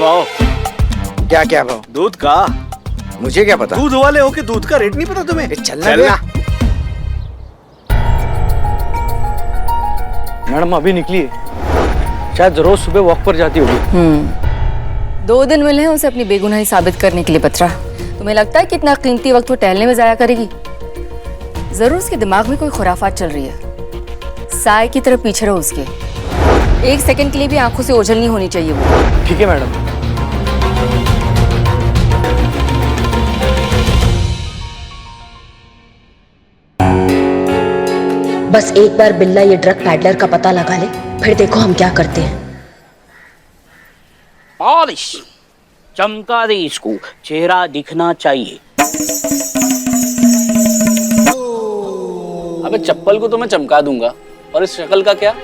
भाव? क्या क्या भाव? दूध का। मुझे क्या पता? दूध वाले हो कि दूध का रेट नहीं पता तुम्हें? चलना मैडम अभी निकली है, शायद रोज सुबह वॉक पर जाती होगी। 2 दिन मिले हैं उसे अपनी बेगुनाही साबित करने के लिए। पत्रा, तुम्हें लगता है कि इतना कीमती वक्त वो टहलने में जाया करेगी? जरूर उसके दिमाग में कोई खुराफात चल रही है। साय की तरफ पीछे रहो उसके। 1 सेकंड के लिए भी आंखों से ओझल नहीं होनी चाहिए वो। ठीक है मैडम। बस एक बार बिल्ला ये ड्रग पैडलर का पता लगा ले, फिर देखो हम क्या करते हैं। पॉलिश चमका दे इसको, चेहरा दिखना चाहिए। अबे चप्पल को तो मैं चमका दूंगा, और इस शक्ल का क्या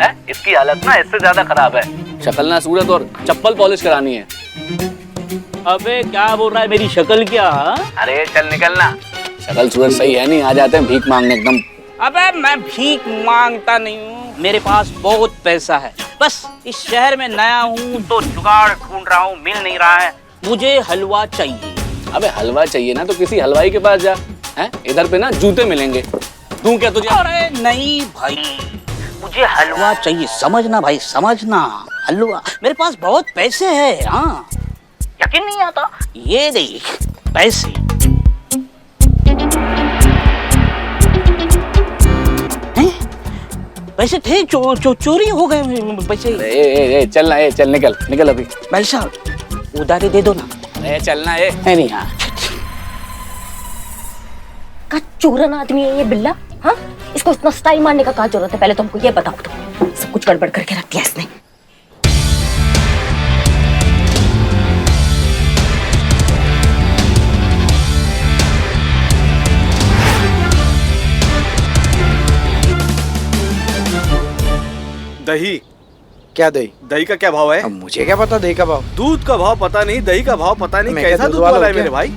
है? इसकी हालत ना इससे ज्यादा खराब है। शक्ल ना सूरत और चप्पल पॉलिश करानी है। अबे क्या बोल रहा है, मेरी शक्ल क्या? अरे चल निकलना। शक्ल सूरत सही है नहीं, आ जाते हैं भीख मांगने एकदम। अबे मैं भीख मांगता नहीं हूँ, मेरे पास बहुत पैसा है। बस इस शहर में नया हूँ तो जुगाड़ ढूंढ रहा हूँ, मिल नहीं रहा है। मुझे हलवा चाहिए। अबे हलवा चाहिए ना तो किसी हलवाई के पास जा, हैं? इधर पे ना जूते मिलेंगे। तू क्या तुझे? अरे नहीं भाई, मुझे हलवा चाहिए, समझना भाई समझना। हलवा, मेरे पास बहुत पैसे हैं। हाँ, यकीन नहीं आता? ये देख पैसे। पैसे थे, चोरी हो गए पैसे। चल निकल अभी। भाई साहब उधारी दे दो ना। चलना नहीं हाँ। का चूरन आदमी है ये बिल्ला। हाँ, इसको इतना स्टाइल मारने का क्या जरूरत है? पहले तो हमको ये बताओ, तो सब कुछ गड़बड़ करके रख दिया इसने। दही। क्या दही? दही का क्या भाव है? अब मुझे क्या पता दही का भाव? दूध का भाव पता नहीं, दही का भाव पता नहीं। मैं कैसा क्या दूध दूध वाला वाला है हूँ मेरे भाई?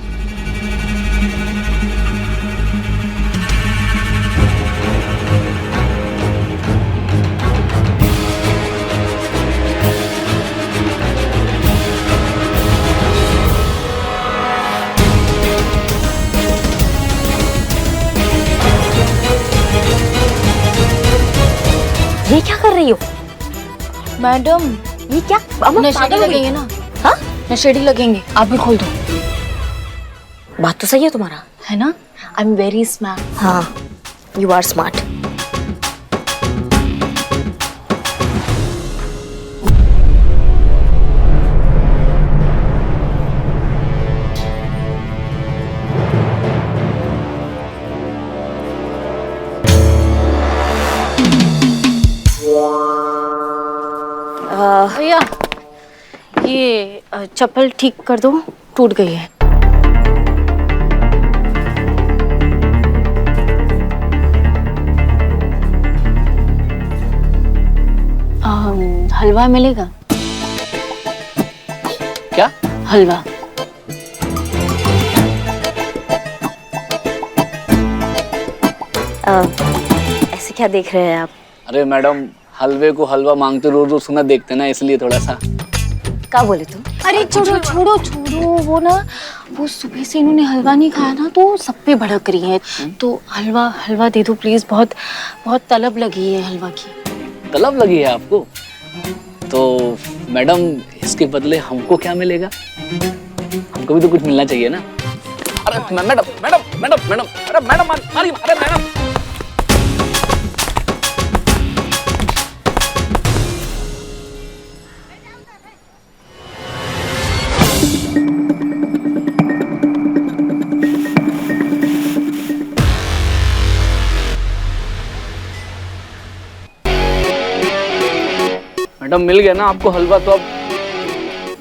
ये क्या कर रही हो मैडम, ये क्या? नशेड़ी लगेंगे ना? हाँ, नशेड़ी लगेंगे। आप भी खोल दो। बात तो सही है तुम्हारा, है ना? I am very smart. हाँ, यू आर स्मार्ट। भैया, ये चप्पल ठीक कर दो, टूट गई है। हलवा मिलेगा? क्या हलवा? ऐसे क्या देख रहे हैं आप? अरे मैडम, हलवे को हलवा मांगते रोज रोज सुना देखते ना, इसलिए थोड़ा सा। क्या बोले तुम? अरे छोड़ो वो ना, वो सुबह से इन्होंने हलवा नहीं खाया ना तो सब पे भड़क रही है। तो हलवा दे दो प्लीज, बहुत बहुत तलब लगी है हलवा की। तलब लगी है आपको? तो मैडम इसके बदले हमको क्या मिलेगा? हमको भी तो कुछ मिलना चाहिए ना। अरे मैडम, अरे मैडम। मैडम मिल गया ना आपको हलवा, तो अब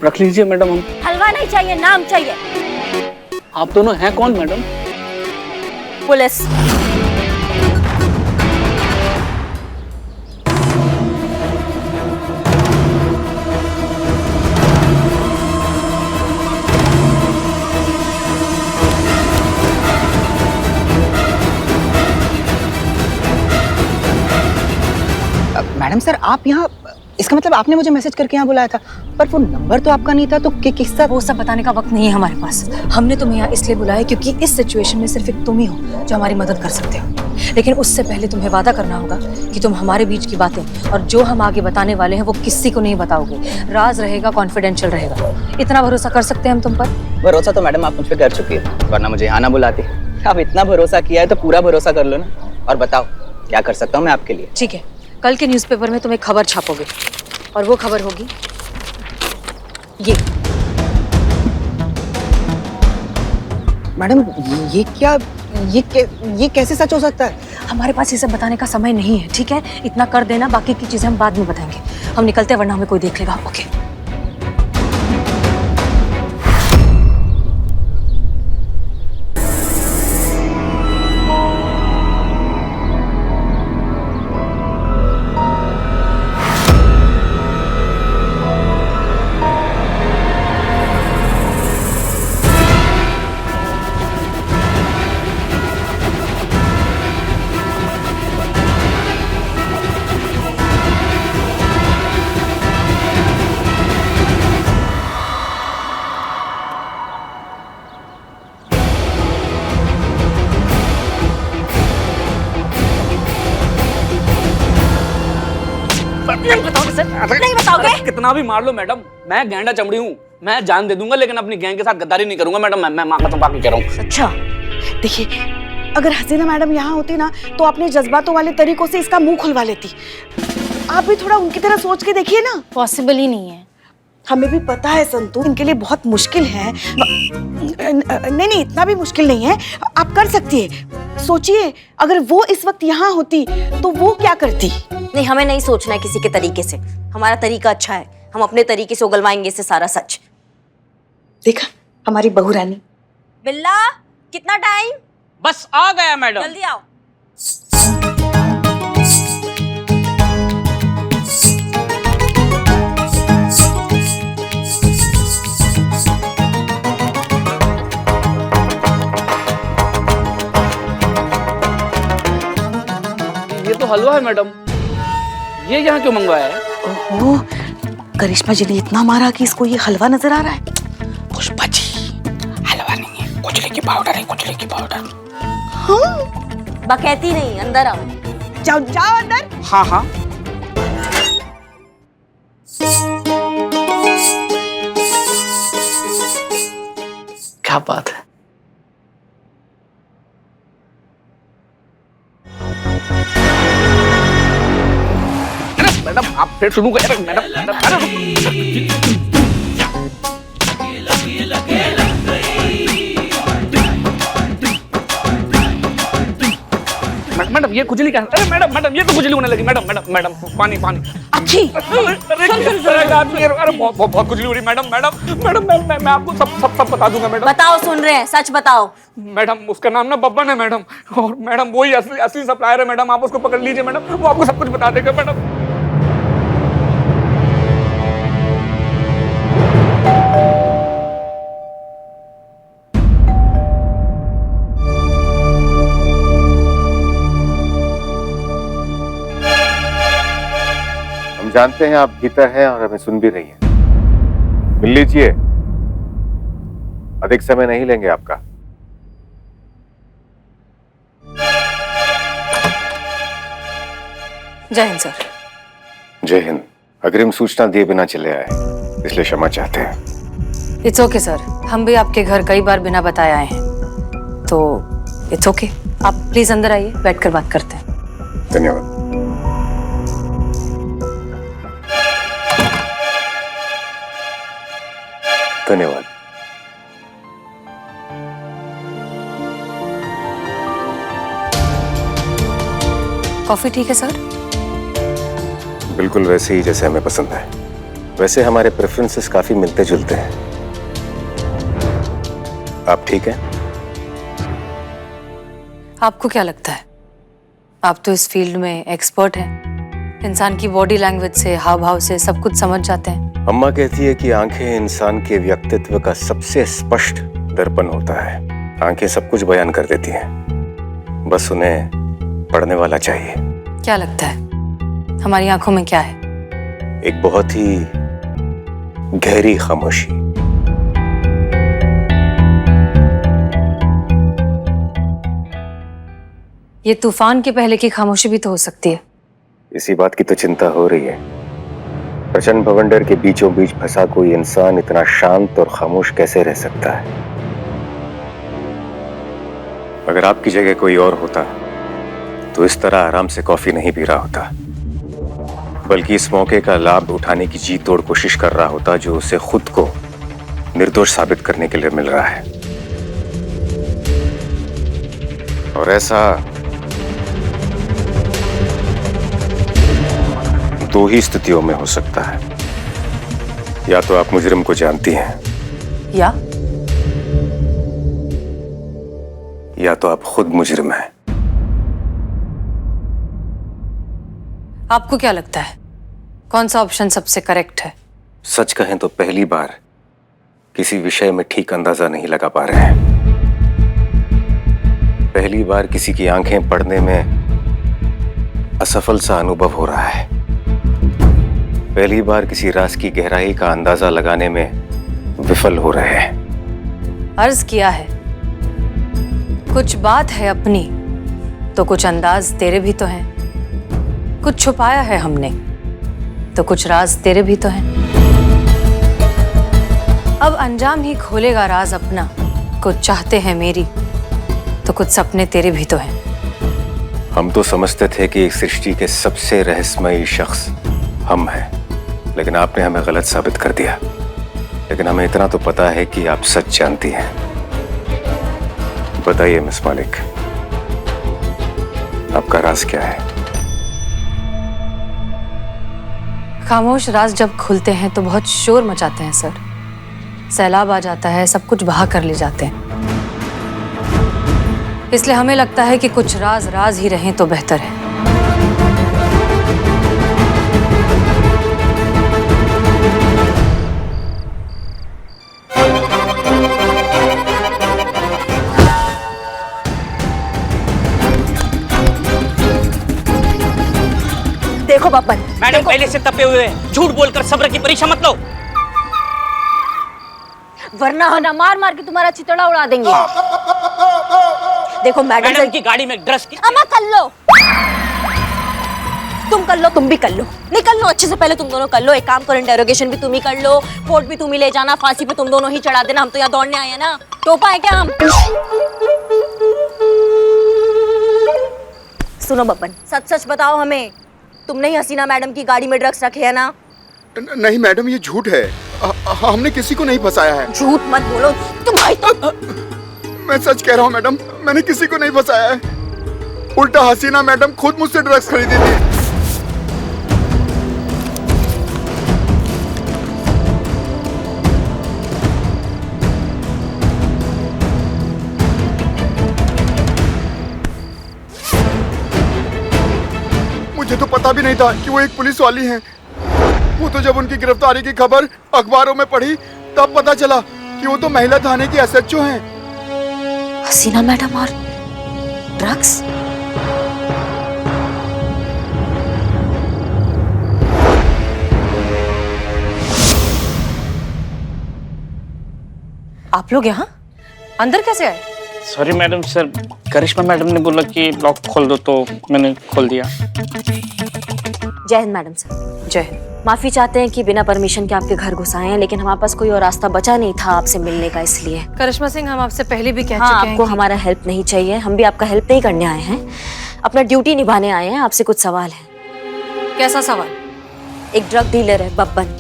रख लीजिए मैडम। हम हलवा नहीं चाहिए, नाम चाहिए। आप दोनों हैं कौन मैडम? पुलिस। मैडम सर, आप यहाँ इसका मतलब आपने मुझे मैसेज करके यहाँ बुलाया था, पर वो नंबर तो आपका नहीं था, तो किसका? वो सब बताने का वक्त नहीं है हमारे पास। हमने तुम्हें यहाँ इसलिए बुलाया क्योंकि इस सिचुएशन में सिर्फ एक तुम ही हो जो हमारी मदद कर सकते हो। लेकिन उससे पहले तुम्हें वादा करना होगा कि तुम हमारे बीच की बातें और जो हम आगे बताने वाले हैं वो किसी को नहीं बताओगे। राज रहेगा, कॉन्फिडेंशियल रहेगा। इतना भरोसा कर सकते हैं हम तुम पर? भरोसा तो मैडम आप मुझ पर कर चुकी है, वरना मुझे यहाँ ना बुलाती। अब इतना भरोसा किया है तो पूरा भरोसा कर लो ना। और बताओ क्या कर सकता हूँ मैं आपके लिए? ठीक है, कल के न्यूज़पेपर में तुम एक खबर छापोगे और वो खबर होगी ये। मैडम ये कैसे सच हो सकता है? हमारे पास ये सब बताने का समय नहीं है, ठीक है? इतना कर देना, बाकी की चीजें हम बाद में बताएंगे। हम निकलते हैं वरना हमें कोई देख लेगा। ओके? नहीं बताओगे सर? नहीं बताओगे? कितना भी मार लो मैडम, मैं गैंडा चमड़ी हूँ, मैं जान दे दूंगा, लेकिन अपनी गैंग के साथ गद्दारी नहीं करूंगा मैडम। मैं माँ कसम बाकी कह रहा हूँ। अच्छा देखिए, अगर हसीना मैडम यहाँ होती ना तो अपने जज्बातों वाले तरीकों से इसका मुंह खुलवा लेती। आप भी थोड़ा उनकी तरह सोच के देखिए ना। पॉसिबल ही नहीं है। हमें भी पता है संतू, इनके लिए बहुत मुश्किल है। नहीं, इतना भी मुश्किल नहीं है, आप कर सकती है। सोचिए, अगर वो इस वक्त यहाँ होती तो वो क्या करती? नहीं, हमें नहीं सोचना है किसी के तरीके से। हमारा तरीका अच्छा है, हम अपने तरीके से उगलवाएंगे इससे सारा सच। देखा हमारी बहू रानी। बिल्ला, कितना टाइम? बस आ गया मैडम। जल्दी आओ। ये तो हलवा है मैडम, ये यहाँ क्यों मंगवाया है? ओहो, करिश्मा जी ने इतना मारा कि इसको ये हलवा नजर आ रहा है। पुष्पा जी, हलवा नहीं है, कुचले की पाउडर है, कुचले की पाउडर। बकैती नहीं, अंदर आओ। जाओ जाओ अंदर। हाँ हाँ। क्या बात है। मैडम आप फिर शुरू करें। मैडम ये खुजली क्या? अरे मैडम ये तो खुजली होने लगी। मैडम पानी। अच्छी अरे बहुत खुजली हो रही मैडम। मैं आपको सब बता दूंगा मैडम। बताओ, सुन रहे हैं, सच बताओ। मैडम उसका नाम ना बब्बन है मैडम, और मैडम वही असली सप्लायर है मैडम। आप उसको पकड़ लीजिए मैडम, वो आपको सब कुछ बता देगा मैडम। हम जानते हैं आप भीतर हैं और हमें सुन भी रही हैं। मिल लीजिए, अधिक समय नहीं लेंगे आपका। जय हिंद सर। जय हिंद। अग्रिम सूचना दिए बिना चले आए, इसलिए क्षमा चाहते हैं। इट्स ओके सर, हम भी आपके घर कई बार बिना बताए आए हैं, तो इट्स ओके। आप प्लीज अंदर आइए, बैठकर बात करते हैं। धन्यवाद। धन्यवाद। कॉफी ठीक है सर? बिल्कुल वैसे ही जैसे हमें पसंद है। वैसे हमारे प्रेफरेंसेस काफी मिलते जुलते हैं। आप ठीक हैं? आपको क्या लगता है? आप तो इस फील्ड में एक्सपर्ट हैं। इंसान की बॉडी लैंग्वेज से, हाव भाव से सब कुछ समझ जाते हैं। अम्मा कहती है कि आंखें इंसान के व्यक्तित्व का सबसे स्पष्ट दर्पण होता है। आंखें सब कुछ बयान कर देती हैं, बस उन्हें पढ़ने वाला चाहिए। क्या लगता है हमारी आंखों में क्या है? एक बहुत ही गहरी खामोशी। ये तूफान के पहले की खामोशी भी तो हो सकती है। इसी बात की तो चिंता हो रही है। प्रचंड भवंडर के बीचों बीच फंसा कोई इंसान इतना शांत और खामोश कैसे रह सकता है? अगर आपकी जगह कोई और होता तो इस तरह आराम से कॉफी नहीं पी रहा होता, बल्कि इस मौके का लाभ उठाने की जी तोड़ कोशिश कर रहा होता जो उसे खुद को निर्दोष साबित करने के लिए मिल रहा है। और ऐसा दो ही स्थितियों में हो सकता है। या तो आप मुजरिम को जानती हैं, या तो आप खुद मुजरिम हैं। आपको क्या लगता है कौन सा ऑप्शन सबसे करेक्ट है? सच कहें तो पहली बार किसी विषय में ठीक अंदाजा नहीं लगा पा रहे हैं। पहली बार किसी की आंखें पढ़ने में असफल सा अनुभव हो रहा है। पहली बार किसी राज की गहराई का अंदाजा लगाने में विफल हो रहे हैं। अर्ज किया है, कुछ बात है अपनी तो कुछ अंदाज तेरे भी तो हैं। कुछ छुपाया है हमने तो कुछ राज तेरे भी तो हैं। अब अंजाम ही खोलेगा राज अपना। कुछ चाहते हैं मेरी तो कुछ सपने तेरे भी तो हैं। हम तो समझते थे कि इस सृष्टि के सबसे रहस्यमयी शख्स हम हैं, लेकिन आपने हमें गलत साबित कर दिया। लेकिन हमें इतना तो पता है कि आप सच जानती हैं। बताइए मिस मालिक, आपका राज क्या है? खामोश राज जब खुलते हैं तो बहुत शोर मचाते हैं सर। सैलाब आ जाता है, सब कुछ बहा कर ले जाते हैं। इसलिए हमें लगता है कि कुछ राज राज ही रहें तो बेहतर है। देखो बब्बन, मैडम पहले से तपे हुए हैं, झूठ बोलकर सब्र की परीक्षा मत लो, वरना हम मार मार के तुम्हारा चितड़ा उड़ा देंगे। देखो मैडम की गाड़ी में ड्रेस की अम्मा कर लो, तुम कर लो, तुम भी कर लो, निकल लो अच्छे से। पहले तुम दोनों कर लो। एक काम करो, इंटेरोगेशन भी तुम ही कर लो, कोर्ट भी तुम ही ले जाना, फांसी पे तुम दोनों ही चढ़ा देना। हम तो यहाँ दौड़ने आए हैं ना, टोपा है क्या हम? सुनो बब्बन, सच सच बताओ हमें, तुमने ही हसीना मैडम की गाड़ी में ड्रग्स रखे है ना? नहीं मैडम, ये झूठ है। हमने किसी को नहीं फंसाया है। झूठ मत बोलो तुम भाई। तो मैं सच कह रहा हूँ मैडम, मैंने किसी को नहीं फंसाया है। उल्टा हसीना मैडम खुद मुझसे ड्रग्स खरीदी थी। मुझे तो पता भी नहीं था कि वो एक पुलिस वाली हैं। वो तो जब उनकी गिरफ्तारी की खबर अखबारों में पढ़ी तब पता चला कि वो तो महिला थाने की एसएचओ हैं। हसीना मैडम और ड्रग्स? आप लोग यहाँ अंदर कैसे आए? सॉरी मैडम, सर करिश्मा मैडम ने बोला कि लॉक खोल दो तो मैंने खोल दिया। जय हिंद मैडम सर। जय हिंद। माफी चाहते हैं कि बिना परमिशन के आपके घर घुस आए हैं, लेकिन हमारे पास कोई और रास्ता बचा नहीं था आपसे मिलने का, इसलिए। करिश्मा सिंह, हम आपसे पहले भी कह चुके हैं आपको हमारा हेल्प नहीं चाहिए। हम भी आपका हेल्प नहीं करने आए हैं, अपना ड्यूटी निभाने आए हैं। आपसे कुछ सवाल है। कैसा सवाल? एक ड्रग डीलर है बब्बन,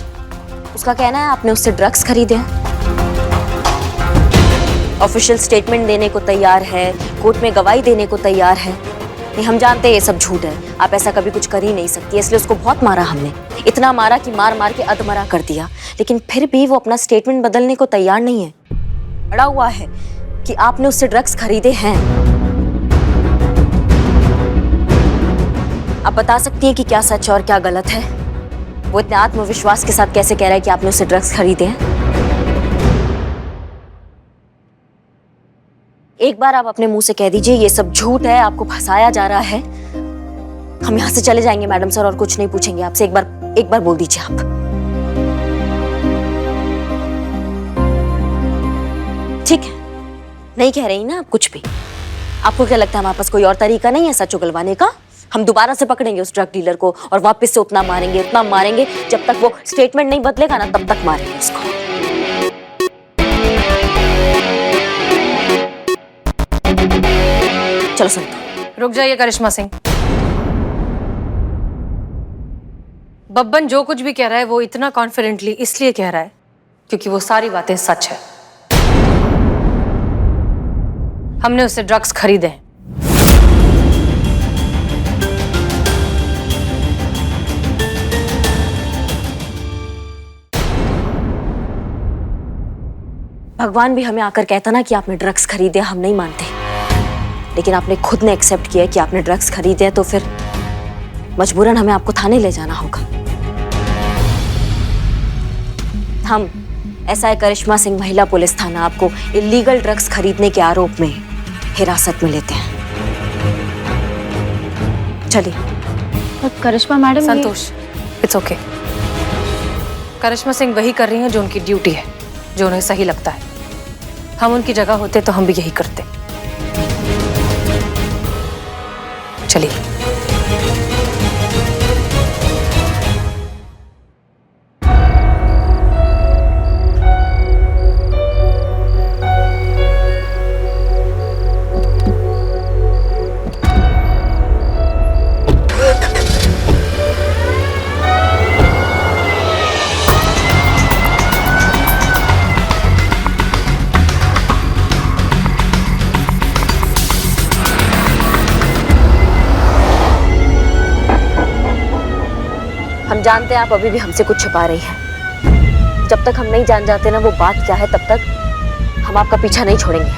उसका कहना है आपने उससे ड्रग्स खरीदे हैं। ऑफिशियल स्टेटमेंट देने को तैयार है, कोर्ट में गवाही देने को तैयार है। नहीं, हम जानते हैं ये सब झूठ है, आप ऐसा कभी कुछ कर ही नहीं सकती, इसलिए उसको बहुत मारा हमने। इतना मारा कि मार मार के अधमरा कर दिया, लेकिन फिर भी वो अपना स्टेटमेंट बदलने को तैयार नहीं है। अड़ा हुआ है कि आपने उससे ड्रग्स खरीदे हैं। आप बता सकती हैं कि क्या सच और क्या गलत है? वो इतने आत्मविश्वास के साथ कैसे कह रहा है कि आपने उससे ड्रग्स खरीदे हैं? एक बार आप अपने मुंह से कह दीजिए ये सब झूठ है, आपको फंसाया जा रहा है। हम यहाँ से चले जाएंगे मैडम सर और कुछ नहीं पूछेंगे आपसे। एक बार बोल दीजिए आप। ठीक है, नहीं कह रही ना आप कुछ भी। आपको क्या लगता है हमारे पास कोई और तरीका नहीं है सच उगलवाने का? हम दोबारा से पकड़ेंगे उस ड्रग डीलर को और वापस से उतना मारेंगे जब तक वो स्टेटमेंट नहीं बदलेगा ना, तब तक मारेंगे उसको। चलो सुनो। रुक जाइए करिश्मा सिंह। बब्बन जो कुछ भी कह रहा है वो इतना कॉन्फिडेंटली इसलिए कह रहा है क्योंकि वो सारी बातें सच है। हमने उससे ड्रग्स खरीदे हैं। भगवान भी हमें आकर कहता ना कि आपने ड्रग्स खरीदे, हम नहीं मानते, लेकिन आपने खुद ने एक्सेप्ट किया कि आपने ड्रग्स खरीदे हैं, तो फिर मजबूरन हमें आपको थाने ले जाना होगा। हम एसआई करिश्मा सिंह महिला पुलिस थाना आपको इलीगल ड्रग्स खरीदने के आरोप में हिरासत में लेते हैं। चलिए। करिश्मा मैडम संतोष, इट्स ओके। करिश्मा सिंह वही कर रही हैं जो उनकी ड्यूटी है, जो उन्हें सही लगता है। हम उनकी जगह होते तो हम भी यही करते। चलिए। हम जानते हैं आप अभी भी हमसे कुछ छुपा रही हैं। जब तक हम नहीं जान जाते ना वो बात क्या है, तब तक हम आपका पीछा नहीं छोड़ेंगे।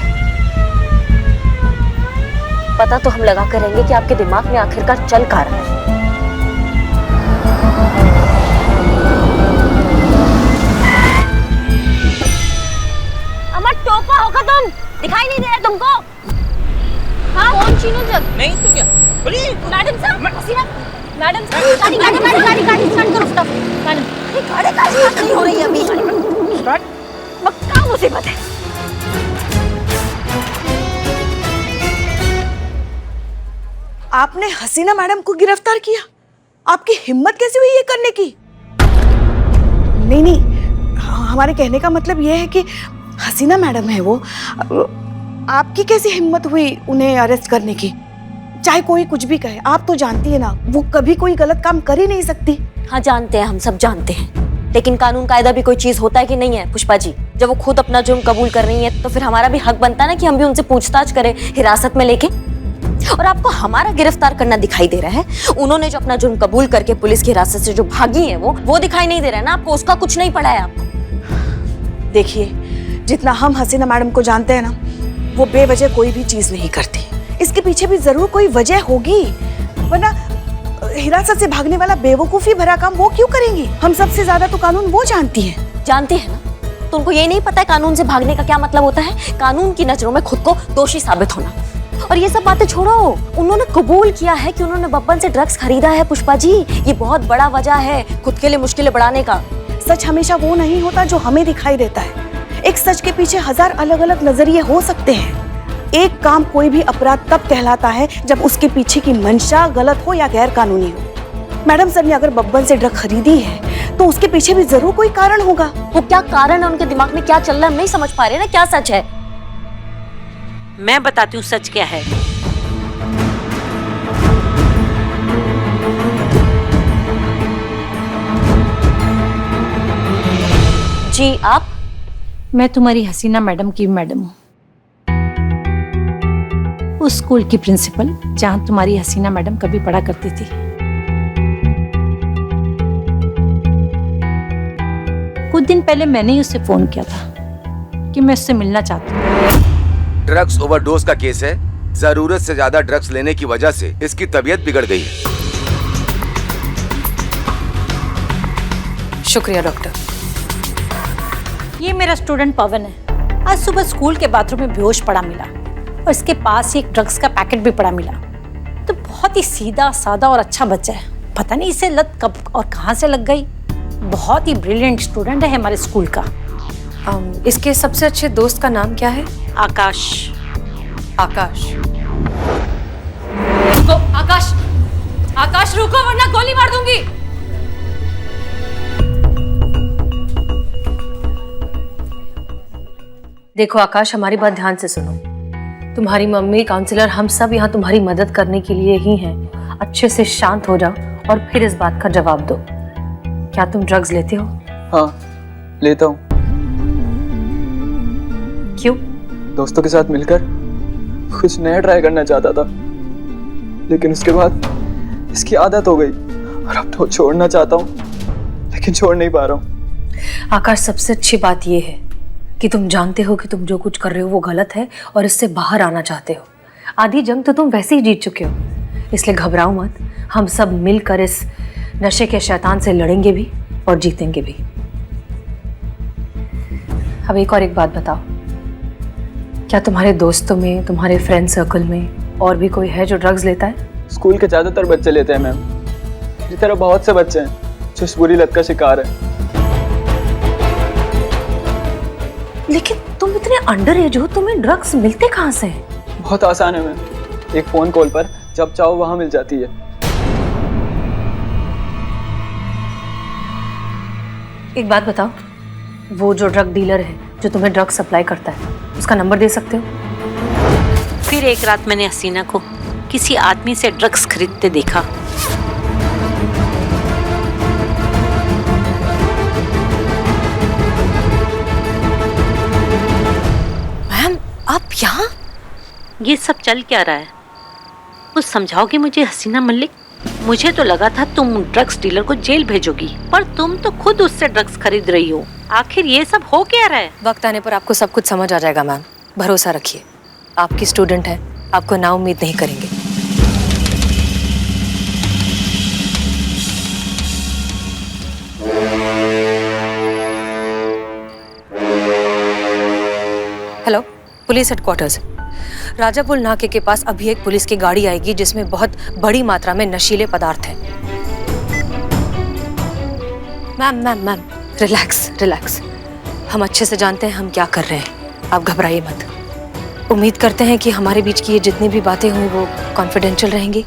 पता तो हम लगा कर रहेंगे कि आपके दिमाग में आखिरकार चल क्या रहा है। अमर टोपा होगा तुम, दिखाई नहीं दे रहा तुमको? हाँ कौन चीनो जग? नहीं तो क्या? बोलिए मैडम साहब, हसीना मैडम गाड़ी स्टार्ट करो स्टॉप। मैडम गाड़ी का स्टार्ट नहीं हो रही है अभी। स्टार्ट क्या मुसीबत है? आपने हसीना मैडम को गिरफ्तार किया? आपकी हिम्मत कैसे हुई ये करने की? नहीं, हमारे कहने का मतलब ये है कि हसीना मैडम है वो। आपकी कैसी हिम्मत हुई उन्हें अरेस्ट करने की? चाहे कोई कुछ भी कहे, आप तो जानती है ना वो कभी कोई गलत काम कर ही नहीं सकती। हाँ जानते हैं, हम सब जानते हैं, लेकिन कानून कायदा भी कोई चीज होता है कि नहीं है पुष्पा जी? जब वो खुद अपना जुर्म कबूल कर रही है तो फिर हमारा भी हक बनता है ना कि हम भी उनसे पूछताछ करें हिरासत में लेके। और आपको हमारा गिरफ्तार करना दिखाई दे रहा है, उन्होंने जो अपना जुर्म कबूल करके पुलिस की हिरासत से जो भागी है वो दिखाई नहीं दे रहा है ना आपको? उसका कुछ नहीं पड़ा है आपको? देखिए, जितना हम हसीना मैडम को जानते हैं ना, वो बेवजह कोई भी चीज नहीं करती। इसके पीछे भी जरूर कोई वजह होगी, वरना हिरासत से भागने वाला बेवकूफी भरा काम वो क्यों करेंगी? हम सबसे ज्यादा तो कानून वो जानती है। जानती है ना, तो उनको ये नहीं पता है कानून से भागने का क्या मतलब होता है? कानून की नजरों में खुद को दोषी साबित होना। और ये सब बातें छोड़ो, उन्होंने कबूल किया है कि उन्होंने बब्बन से ड्रग्स खरीदा है पुष्पा जी। ये बहुत बड़ा वजह है खुद के लिए मुश्किलें बढ़ाने का। सच हमेशा वो नहीं होता जो हमें दिखाई देता है। एक सच के पीछे हजार अलग अलग नजरिए हो सकते हैं। एक काम कोई भी अपराध तब कहलाता है जब उसके पीछे की मंशा गलत हो या गैर कानूनी हो। मैडम सर ने अगर बब्बन से ड्रग खरीदी है तो उसके पीछे भी जरूर कोई कारण होगा। वो क्या कारण है, उनके दिमाग में क्या चल रहा है, हम नहीं समझ पा रहे ना क्या सच है। मैं बताती हूँ सच क्या है। जी आप? मैं तुम्हारी हसीना मैडम की मैडम हूँ, उस स्कूल की प्रिंसिपल जहां तुम्हारी हसीना मैडम कभी पढ़ा करती थी। कुछ दिन पहले मैंने ही उससे फोन किया था कि मैं उससे मिलना चाहती हूँ। ड्रग्स ओवरडोज का केस है। जरूरत से ज्यादा ड्रग्स लेने की वजह से इसकी तबीयत बिगड़ गई है। शुक्रिया डॉक्टर। ये मेरा स्टूडेंट पवन है। आज सुबह स्कूल के बाथरूम में बेहोश पड़ा मिला और इसके पास ही एक ड्रग्स का पैकेट भी पड़ा मिला। तो बहुत ही सीधा सादा और अच्छा बच्चा है। पता नहीं इसे लत कब और कहाँ से लग गई। बहुत ही ब्रिलियंट स्टूडेंट है हमारे स्कूल का। इसके सबसे अच्छे दोस्त का नाम क्या है? आकाश। आकाश। रुको आकाश, आकाश रुको वरना गोली मार दूंगी। देखो आकाश, हमारी बात ध्यान से सुनो। तुम्हारी मम्मी, काउंसलर, हम सब यहाँ तुम्हारी मदद करने के लिए ही हैं। अच्छे से शांत हो जाओ और फिर इस बात का जवाब दो। क्या तुम ड्रग्स लेते हो? हाँ, लेता हूँ। क्यों? दोस्तों के साथ मिलकर कुछ नया ट्राई करना चाहता था, लेकिन उसके बाद इसकी आदत हो गई और अब तो छोड़ना चाहता हूँ, लेकिन छोड़ नहीं पा रहा हूँ। आकाश, सबसे अच्छी बात यह है कि तुम जानते हो कि तुम जो कुछ कर रहे हो वो गलत है और इससे बाहर आना चाहते हो। आधी जंग तो तुम वैसे ही जीत चुके हो, इसलिए घबराओ मत। हम सब मिलकर इस नशे के शैतान से लड़ेंगे भी और जीतेंगे भी। अब एक बात बताओ, क्या तुम्हारे दोस्तों में, तुम्हारे फ्रेंड सर्कल में और भी कोई है जो ड्रग्स लेता है? स्कूल के ज्यादातर बच्चे लेते हैं मैम। इसी तरह बहुत से बच्चे हैं जो इस बुरी लत का शिकार है। लेकिन तुम इतने अंडर एज हो, तुम्हें ड्रग्स मिलते कहाँ से हैं? बहुत आसान है मैम, एक फोन कॉल पर जब चाहो वहां मिल जाती है। एक बात बताओ, वो जो ड्रग डीलर है जो तुम्हें ड्रग सप्लाई करता है, उसका नंबर दे सकते हो? फिर एक रात मैंने हसीना को किसी आदमी से ड्रग्स खरीदते देखा। मैम, आप यहाँ? ये सब चल क्या रहा है? कुछ समझाओगे मुझे हसीना मलिक? मुझे तो लगा था तुम ड्रग्स डीलर को जेल भेजोगी, पर तुम तो खुद उससे ड्रग्स खरीद रही हो। आखिर ये सब हो क्या रहा है? वक्त आने पर आपको सब कुछ समझ आ जाएगा मैम, भरोसा रखिए। आपकी स्टूडेंट है, आपको ना उम्मीद नहीं करेंगे। Hello, police headquarters. राजापुल नाके के पास अभी एक पुलिस की गाड़ी आएगी जिसमें बहुत बड़ी मात्रा में नशीले पदार्थ हैं। Ma'am, relax. हम अच्छे से जानते हैं हम क्या कर रहे हैं, आप घबराइए मत। उम्मीद करते हैं कि हमारे बीच की ये जितनी भी बातें हुई वो कॉन्फिडेंशियल रहेंगी,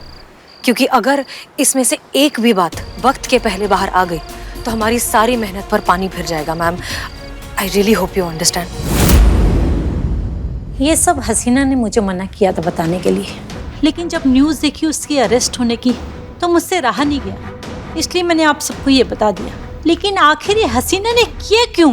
क्योंकि अगर इसमें से एक भी बात वक्त के पहले बाहर आ गई तो हमारी सारी मेहनत पर पानी फिर जाएगा। Ma'am, I really hope you understand. ये सब हसीना ने मुझे मना किया था बताने के लिए, लेकिन जब न्यूज़ देखी उसकी अरेस्ट होने की तो मुझसे रहा नहीं गया, इसलिए मैंने आप सबको ये बता दिया। लेकिन आखिर ये हसीना ने किया क्यों?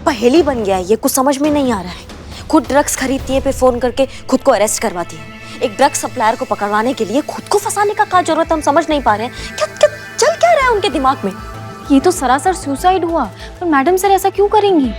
पहेली बन गया है ये, कुछ समझ में नहीं आ रहा है। खुद ड्रग्स खरीदती है, फिर फोन करके खुद को अरेस्ट करवाती है। एक ड्रग्स सप्लायर को पकड़वाने के लिए खुद को फंसाने का क्या जरूरत है, हम समझ नहीं पा रहे हैं। क्या चल क्या रहा है उनके दिमाग में? ये तो सरासर सुसाइड हुआ, पर मैडम सर ऐसा क्यों करेंगी?